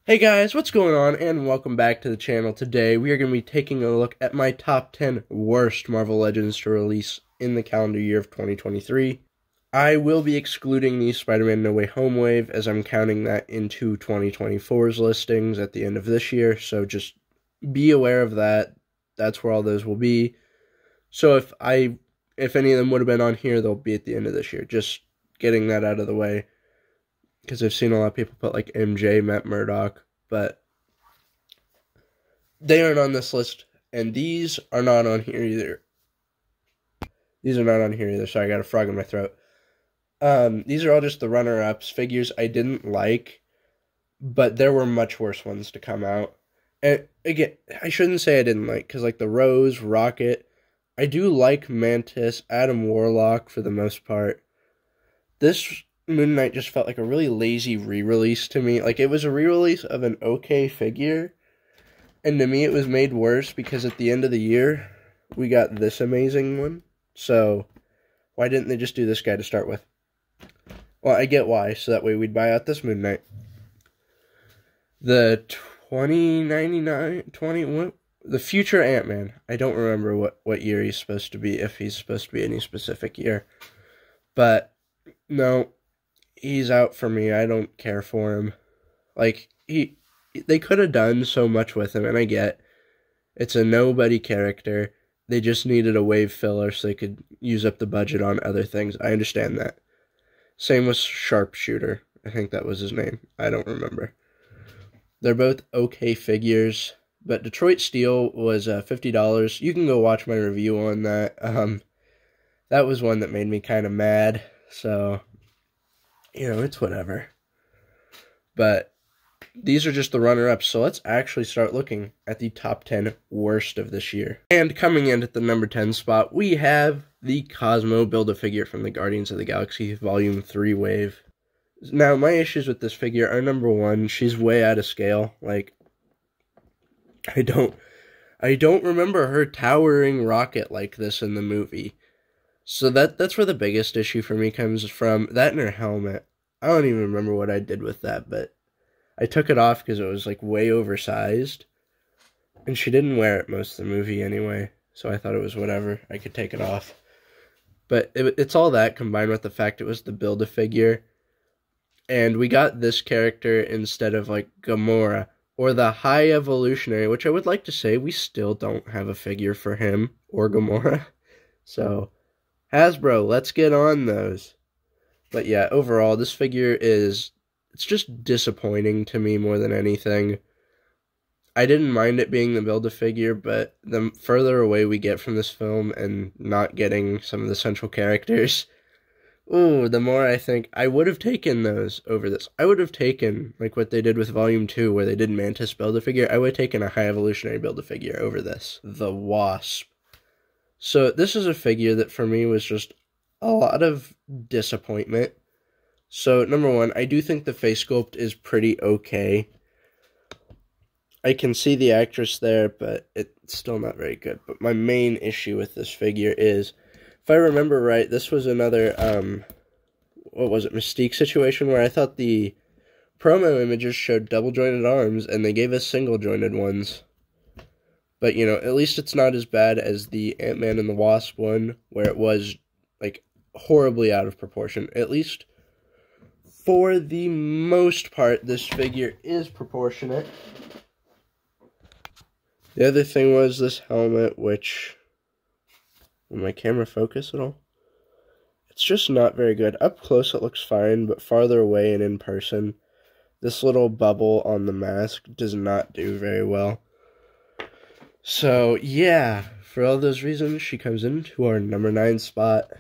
Hey guys, what's going on, and welcome back to the channel. Today we are going to be taking a look at my top 10 worst Marvel Legends to release in the calendar year of 2023. I will be excluding the Spider-Man No Way Home wave, as I'm counting that into 2024's listings at the end of this year, so just be aware of that. That's where all those will be. So if any of them would have been on here, they'll be at the end of this year. Just getting that out of the way, because I've seen a lot of people put like MJ, Matt Murdock, but they aren't on this list, and these are not on here either. Sorry, I got a frog in my throat. These are all just the runner-ups, figures I didn't like, but there were much worse ones to come out. And again, I shouldn't say I didn't like, because like the Rose, Rocket, I do like Mantis, Adam Warlock for the most part. This Moon Knight just felt like a really lazy re-release to me. Like, it was a re-release of an okay figure, and to me it was made worse because at the end of the year, we got this amazing one. So, why didn't they just do this guy to start with? Well, I get why, so that way we'd buy out this Moon Knight. The the future Ant-Man. I don't remember what year he's supposed to be, if he's supposed to be any specific year. But, no, he's out for me. I don't care for him. Like, they could have done so much with him, and I get it's a nobody character. They just needed a wave filler so they could use up the budget on other things. I understand that. Same with Sharpshooter. I think that was his name. I don't remember. They're both okay figures, but Detroit Steel was $50. You can go watch my review on that. That was one that made me kind of mad, so you know, it's whatever. But these are just the runner-ups, so let's actually start looking at the top 10 worst of this year. And coming in at the number 10 spot, we have the Cosmo Builda-figure from the Guardians of the Galaxy Volume 3 wave. Now, my issues with this figure are, number one, she's way out of scale. Like, I don't remember her towering rocket like this in the movie. So that's where the biggest issue for me comes from. That and her helmet. I don't even remember what I did with that, but I took it off because it was like way oversized. And she didn't wear it most of the movie anyway, so I thought it was whatever. I could take it off. But it's all that combined with the fact it was the Build-A-Figure. And we got this character instead of like Gamora or the High Evolutionary, which I would like to say we still don't have a figure for him or Gamora. So Hasbro, let's get on those. But yeah, overall, this figure it's just disappointing to me more than anything. I didn't mind it being the Build-A-Figure, but the further away we get from this film and not getting some of the central characters, the more I think I would have taken those over this. I would have taken, like what they did with Volume 2, where they did Mantis Build-A-Figure, I would have taken a High Evolutionary Build-A-Figure over this. The Wasp. So this is a figure that for me was just a lot of disappointment. So number one, I do think the face sculpt is pretty okay. I can see the actress there, but it's still not very good. But my main issue with this figure is, if I remember right, this was another, what was it, Mystique situation, where I thought the promo images showed double-jointed arms, and they gave us single-jointed ones. But, you know, at least it's not as bad as the Ant-Man and the Wasp one, where it was, like, horribly out of proportion. At least, for the most part, this figure is proportionate. The other thing was this helmet, which, will my camera focus at all? It's just not very good. Up close it looks fine, but farther away and in person, this little bubble on the mask does not do very well. So, yeah, for all those reasons, she comes into our number 9 spot.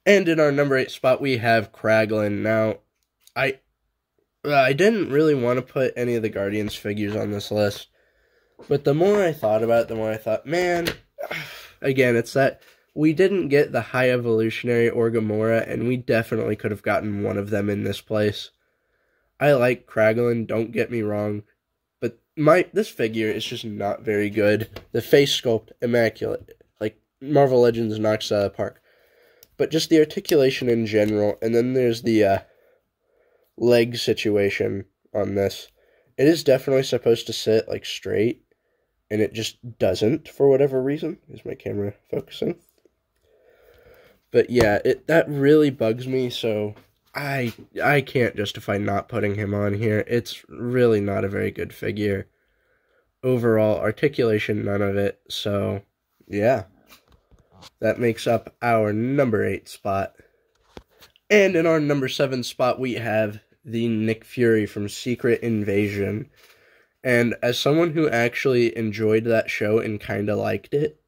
And in our number 8 spot, we have Kraglin. Now, I didn't really want to put any of the Guardians figures on this list. But the more I thought about it, the more I thought, man, again, it's that we didn't get the High Evolutionary or Gamora, and we definitely could have gotten one of them in this place. I like Kraglin, don't get me wrong. This figure is just not very good. The face sculpt, immaculate. Like, Marvel Legends knocks it out of the park. But just the articulation in general, and then there's the leg situation on this. It is definitely supposed to sit, like, straight, and it just doesn't for whatever reason. Is my camera focusing? But yeah, that really bugs me, so I can't justify not putting him on here. It's really not a very good figure. Overall, articulation, none of it, so yeah. That makes up our number 8 spot. And in our number 7 spot, we have the Nick Fury from Secret Invasion. And as someone who actually enjoyed that show and kind of liked it,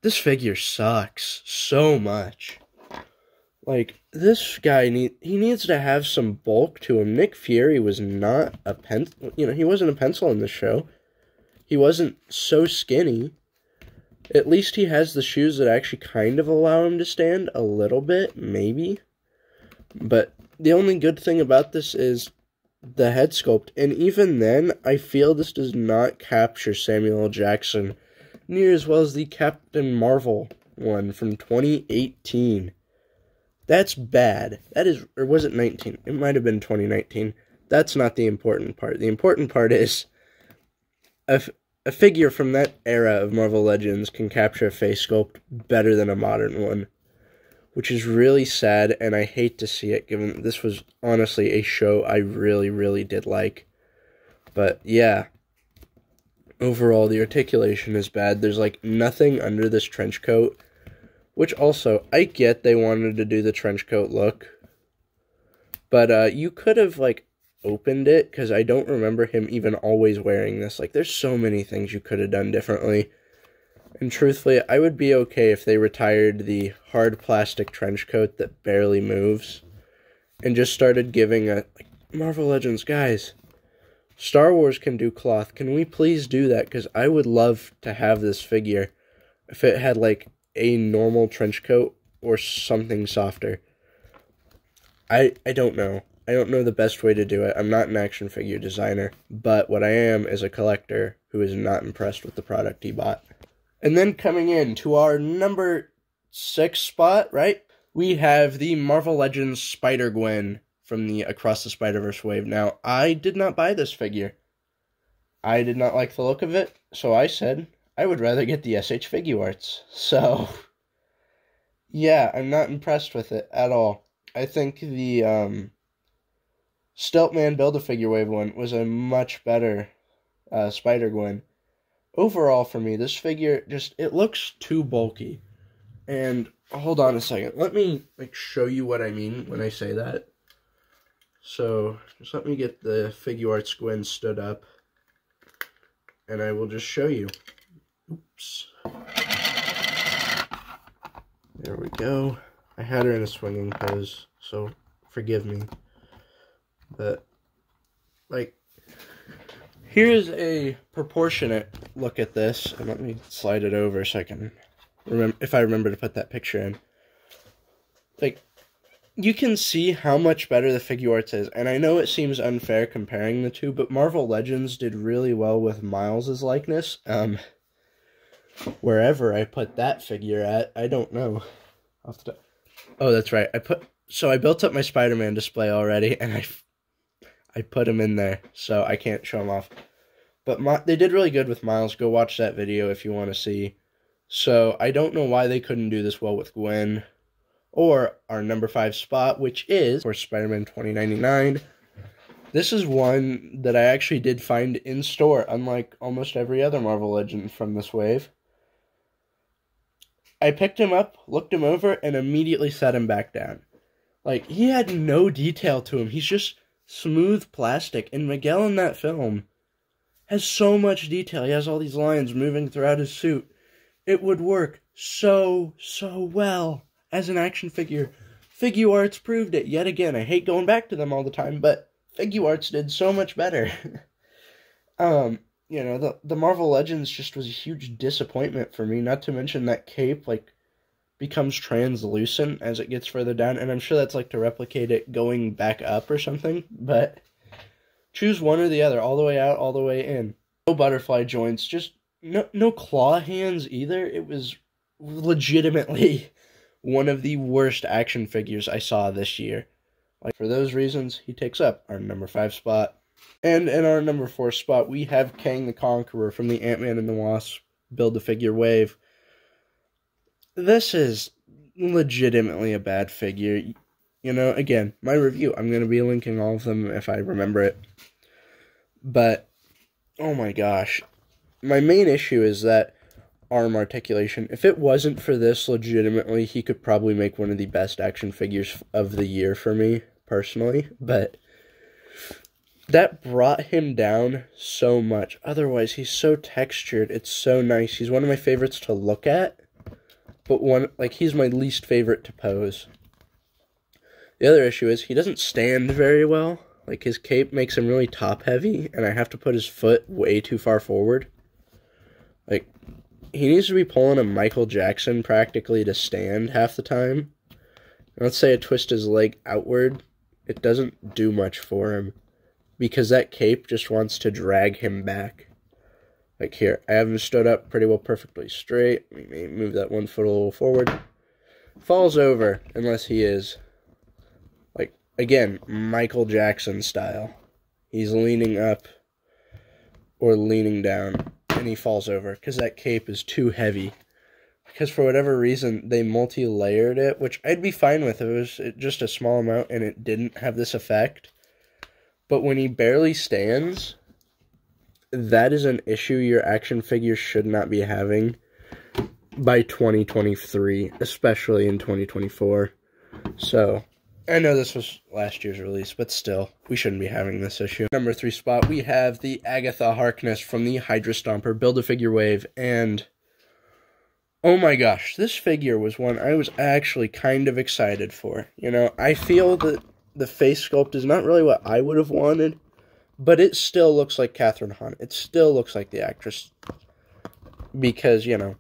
this figure sucks so much. Like, this guy, he needs to have some bulk to him. Nick Fury was not a pencil, he wasn't a pencil in this show. He wasn't so skinny. At least he has the shoes that actually kind of allow him to stand a little bit, maybe. But the only good thing about this is the head sculpt. And even then, I feel this does not capture Samuel L. Jackson near as well as the Captain Marvel one from 2018. That's bad. That is, or was it 19? It might have been 2019. That's not the important part. The important part is a figure from that era of Marvel Legends can capture a face sculpt better than a modern one, which is really sad, and I hate to see it, given that this was honestly a show I really, really did like. But yeah, overall, the articulation is bad. There's like nothing under this trench coat, which also, I get they wanted to do the trench coat look, but you could have like opened it, because I don't remember him even always wearing this. Like, there's so many things you could have done differently. And truthfully, I would be okay if they retired the hard plastic trench coat that barely moves and just started giving like, Marvel Legends, guys, Star Wars can do cloth. Can we please do that? Because I would love to have this figure if it had like a normal trench coat or something softer. I don't know. I don't know the best way to do it. I'm not an action figure designer, but what I am is a collector who is not impressed with the product he bought. And then coming in to our number 6 spot, right? We have the Marvel Legends SpiderGwen from the Across the Spider-Verse wave. Now, I did not buy this figure. I did not like the look of it, so I said I would rather get the SH Figuarts. So, yeah, I'm not impressed with it at all. I think the Stiltman Build-A-Figure Wave one was a much better SpiderGwen. Overall, for me, this figure just, it looks too bulky. And, hold on a second. Let me, like, show you what I mean when I say that. So, just let me get the Figuarts Gwen stood up. And I will just show you. Oops. There we go. I had her in a swinging pose, so forgive me. But, like, here's a proportionate look at this, and let me slide it over so I can remember, if I remember to put that picture in. Like, you can see how much better the Figuarts is, and I know it seems unfair comparing the two, but Marvel Legends did really well with Miles' likeness. Wherever I put that figure at, I don't know. Oh, that's right. I built up my Spider-Man display already, and I put him in there, so I can't show him off. But they did really good with Miles. Go watch that video if you want to see. So I don't know why they couldn't do this well with Gwen. Or our number 5 spot, which is for Spider-Man 2099. This is one that I actually did find in store, unlike almost every other Marvel Legend from this wave. I picked him up, looked him over, and immediately set him back down. Like, he had no detail to him. He's just smooth plastic, and Miguel in that film has so much detail. He has all these lines moving throughout his suit. It would work so well as an action figure. Figuarts proved it yet again. I hate going back to them all the time, but Figuarts did so much better. You know, the Marvel Legends just was a huge disappointment for me, not to mention that cape, like, becomes translucent as it gets further down, and I'm sure that's, like, to replicate it going back up or something, but choose one or the other, all the way out, all the way in. No butterfly joints, just no claw hands either. It was legitimately one of the worst action figures I saw this year. Like, for those reasons, he takes up our number 5 spot. And in our number 4 spot, we have Kang the Conqueror from the Ant-Man and the Wasp Build-A-Figure wave. This is legitimately a bad figure. You know, again, my review, I'm going to be linking all of them if I remember it. But, oh my gosh. My main issue is that arm articulation. If it wasn't for this, legitimately, he could probably make one of the best action figures of the year for me, personally. But that brought him down so much. Otherwise, he's so textured. It's so nice. He's one of my favorites to look at. But he's my least favorite to pose. The other issue is he doesn't stand very well. Like, his cape makes him really top-heavy, and I have to put his foot way too far forward. Like, he needs to be pulling a Michael Jackson practically to stand half the time. Let's say I twist his leg outward. It doesn't do much for him, because that cape just wants to drag him back. Like here, I have him stood up pretty well perfectly straight. We may move that one foot a little forward. Falls over, unless he is, like, again, Michael Jackson style. He's leaning up or leaning down, and he falls over, because that cape is too heavy. Because for whatever reason, they multi-layered it, which I'd be fine with if it was just a small amount and it didn't have this effect. But when he barely stands, that is an issue your action figure should not be having by 2023, especially in 2024. So, I know this was last year's release, but still, we shouldn't be having this issue. Number 3 spot, we have the Agatha Harkness from the Hydra Stomper Build-A-Figure wave, and oh my gosh, this figure was one I was actually kind of excited for. You know, I feel that the face sculpt is not really what I would have wanted, but it still looks like Agatha Hunt. It still looks like the actress. Because, you know,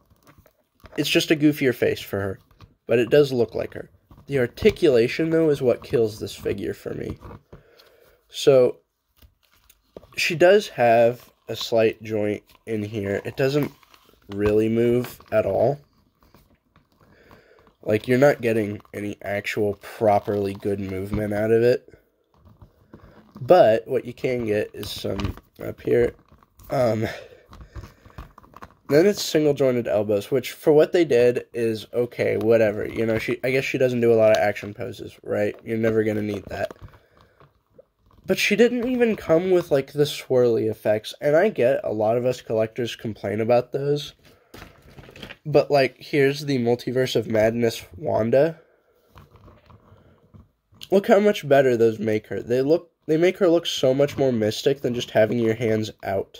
it's just a goofier face for her. But it does look like her. The articulation, though, is what kills this figure for me. So, she does have a slight joint in here. It doesn't really move at all. Like, you're not getting any actual properly good movement out of it. But what you can get is some up here. Then it's single jointed elbows, which for what they did is okay, whatever. You know, I guess she doesn't do a lot of action poses, right? You're never going to need that. But she didn't even come with, like, the swirly effects. And I get a lot of us collectors complain about those. But, like, here's the Multiverse of Madness Wanda. Look how much better those make her. They make her look so much more mystic than just having your hands out.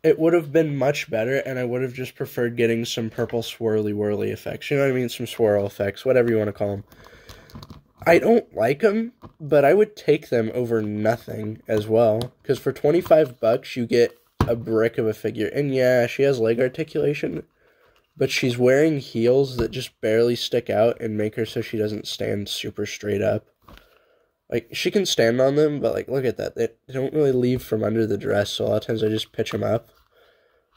It would have been much better, and I would have just preferred getting some purple swirly-whirly effects. You know what I mean? Some swirl effects, whatever you want to call them. I don't like them, but I would take them over nothing as well. Because for $25, you get a brick of a figure. And yeah, she has leg articulation, but she's wearing heels that just barely stick out and make her so she doesn't stand super straight up. Like, she can stand on them, but, like, look at that. They don't really leave from under the dress, so a lot of times I just pitch them up.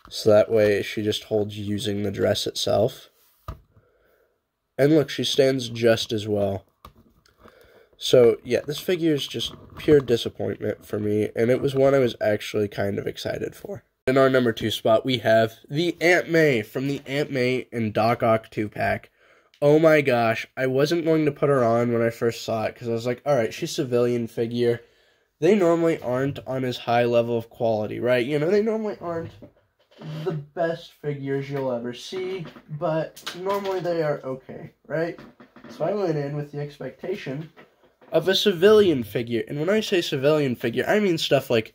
So that way she just holds using the dress itself. And look, she stands just as well. So, yeah, this figure is just pure disappointment for me, and it was one I was actually kind of excited for. In our number 2 spot, we have the Aunt May from the Aunt May and Doc Ock 2-pack. Oh my gosh, I wasn't going to put her on when I first saw it, because I was like, alright, she's a civilian figure. They normally aren't on as high level of quality, right? You know, they normally aren't the best figures you'll ever see, but normally they are okay, right? So I went in with the expectation of a civilian figure, and when I say civilian figure, I mean stuff like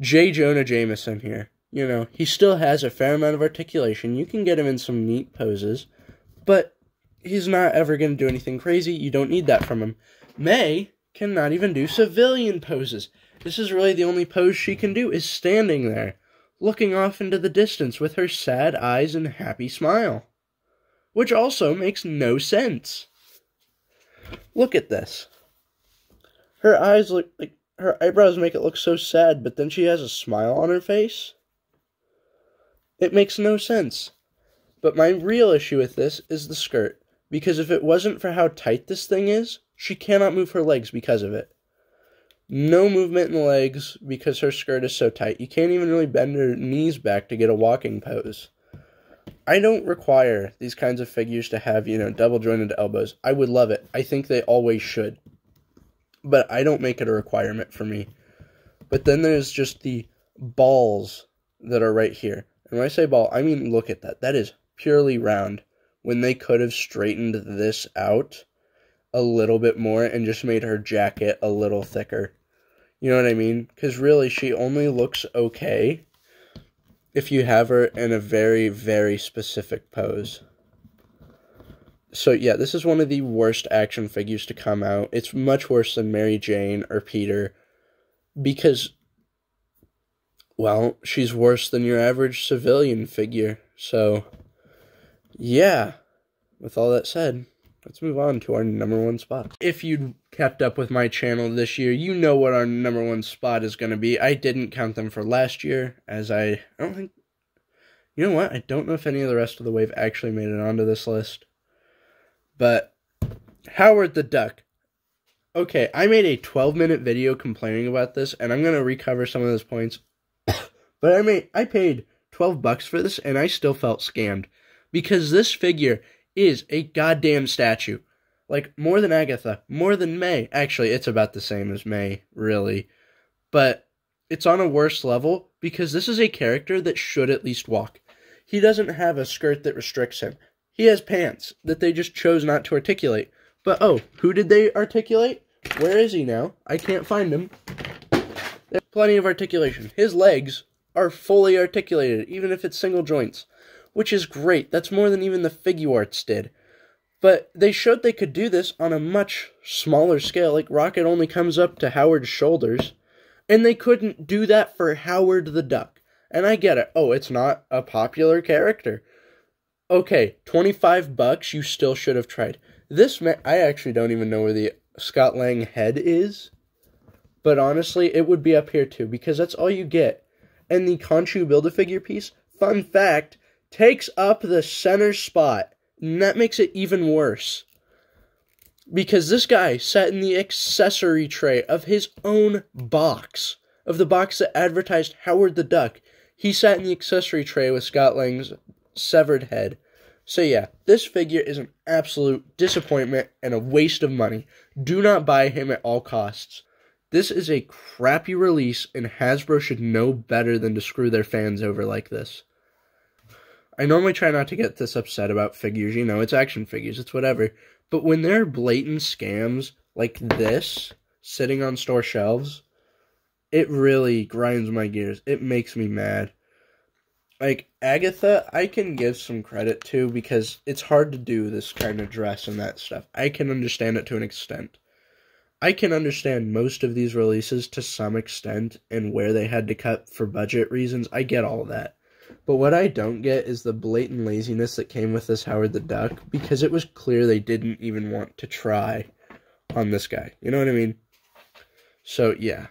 J. Jonah Jameson here. You know, he still has a fair amount of articulation. You can get him in some neat poses, but he's not ever going to do anything crazy. You don't need that from him. May cannot even do civilian poses. This is really the only pose she can do, is standing there, looking off into the distance with her sad eyes and happy smile. Which also makes no sense. Look at this. Her eyes look like, her eyebrows make it look so sad, but then she has a smile on her face. It makes no sense. But my real issue with this is the skirt. Because if it wasn't for how tight this thing is, she cannot move her legs because of it. No movement in the legs because her skirt is so tight. You can't even really bend her knees back to get a walking pose. I don't require these kinds of figures to have, double jointed elbows. I would love it. I think they always should. But I don't make it a requirement for me. But then there's just the balls that are right here. And when I say ball, I mean look at that. That is purely round. When they could have straightened this out a little bit more and just made her jacket a little thicker. You know what I mean? Because really, she only looks okay if you have her in a very, very specific pose. So yeah, this is one of the worst action figures to come out. It's much worse than Mary Jane or Peter because, well, she's worse than your average civilian figure. So, yeah, with all that said, let's move on to our number one spot. If you kept up with my channel this year, you know what our number one spot is going to be. I didn't count them for last year, as I don't think... You know what? I don't know if any of the rest of the wave actually made it onto this list. But, Howard the Duck. Okay, I made a 12-minute video complaining about this, and I'm going to recover some of those points. But I paid $12 for this, and I still felt scammed. Because this figure is a goddamn statue. Like, more than Agatha, more than May. Actually, it's about the same as May, really. But it's on a worse level, because this is a character that should at least walk. He doesn't have a skirt that restricts him. He has pants that they just chose not to articulate. But, oh, who did they articulate? Where is he now? I can't find him. There's plenty of articulation. His legs are fully articulated, even if it's single joints. Which is great. That's more than even the Figuarts did. But they showed they could do this on a much smaller scale. Like, Rocket only comes up to Howard's shoulders. And they couldn't do that for Howard the Duck. And I get it. Oh, it's not a popular character. Okay, $25, you still should have tried. This, I actually don't even know where the Scott Lang head is. But honestly, it would be up here too, because that's all you get. And the Cosmo Builda figure piece, fun fact, takes up the center spot. And that makes it even worse. Because this guy sat in the accessory tray of his own box. Of the box that advertised Howard the Duck. He sat in the accessory tray with Scott Lang's severed head. So yeah, this figure is an absolute disappointment and a waste of money. Do not buy him at all costs. This is a crappy release, and Hasbro should know better than to screw their fans over like this. I normally try not to get this upset about figures, it's action figures, it's whatever. But when there are blatant scams like this, sitting on store shelves, it really grinds my gears. It makes me mad. Like, Agatha, I can give some credit to, because it's hard to do this kind of dress and that stuff. I can understand it to an extent. I can understand most of these releases to some extent, and where they had to cut for budget reasons. I get all of that. But what I don't get is the blatant laziness that came with this Howard the Duck, because it was clear they didn't even want to try on this guy. You know what I mean? So, yeah.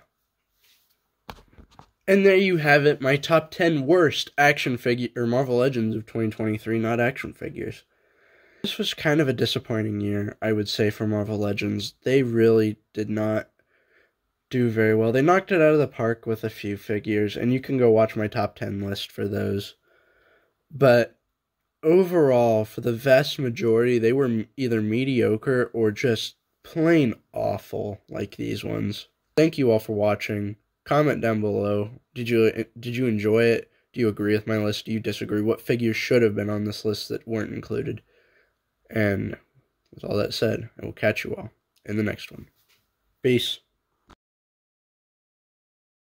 And there you have it, my top 10 worst action figure, or Marvel Legends of 2023, not action figures. This was kind of a disappointing year, I would say, for Marvel Legends. They really did not do very well. They knocked it out of the park with a few figures, and you can go watch my top 10 list for those. But overall, for the vast majority, they were either mediocre or just plain awful, like these ones. Thank you all for watching. Comment down below. Did you enjoy it? Do you agree with my list? Do you disagree? What figures should have been on this list that weren't included? And with all that said, I will catch you all in the next one. Peace.